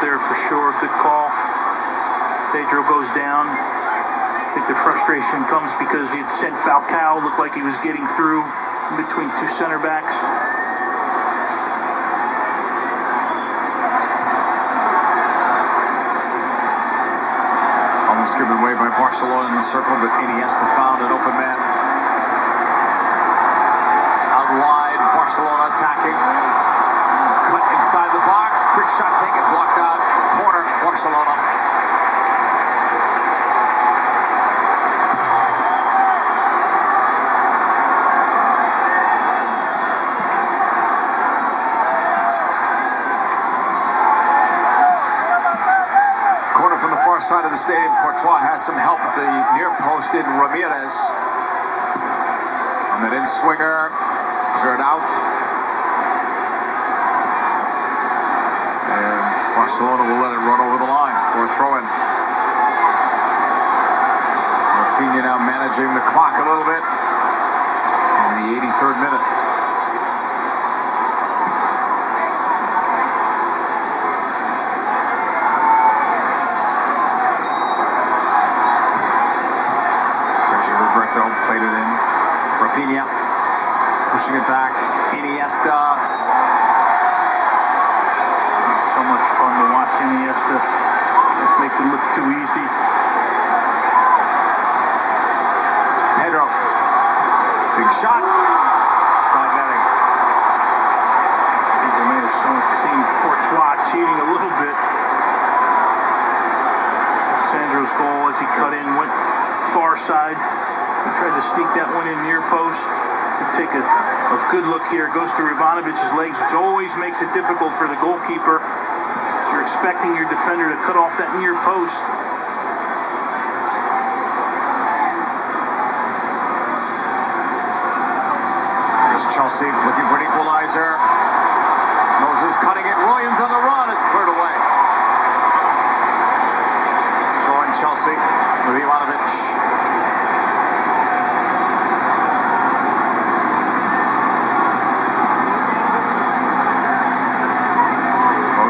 there for sure. Good call. Pedro goes down. I think the frustration comes because he had sent Falcao. Looked like he was getting through in between two center backs. Almost given away by Barcelona in the circle, but Iniesta found an open man. Out wide, Barcelona attacking. Cut inside the box. Quick shot taken, blocked out. Corner, Barcelona. Side of the stadium, Courtois has some help at the near post in Ramirez. On that in swinger, cleared out. And Barcelona will let it run over the line for a throw-in. Rafinha now managing the clock a little bit in the 83rd minute. Played it in. Rafinha pushing it back. Iniesta. So much fun to watch Iniesta. Just makes it look too easy. Pedro. Big shot. Side netting. I think we may have seen Courtois cheating a little bit. Sandro's goal as he cut in went far side. He tried to sneak that one in near post. And take a good look here. Goes to Ivanovic's legs, which always makes it difficult for the goalkeeper. So you're expecting your defender to cut off that near post. There's Chelsea looking for an equalizer. Moses cutting it. Williams on the run. It's cleared away. Join Chelsea with Ivanovic.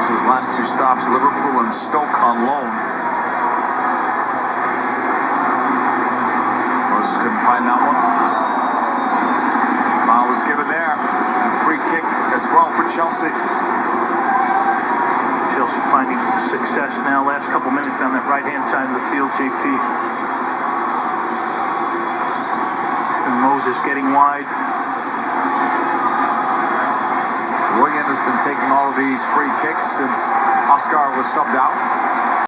His last two stops, Liverpool and Stoke on loan. Moses couldn't find that one. Foul was given there. And free kick as well for Chelsea. Chelsea finding some success now. Last couple minutes down that right-hand side of the field, JP. It's been Moses getting wide. Willian has been taking all of these free kicks since Oscar was subbed out.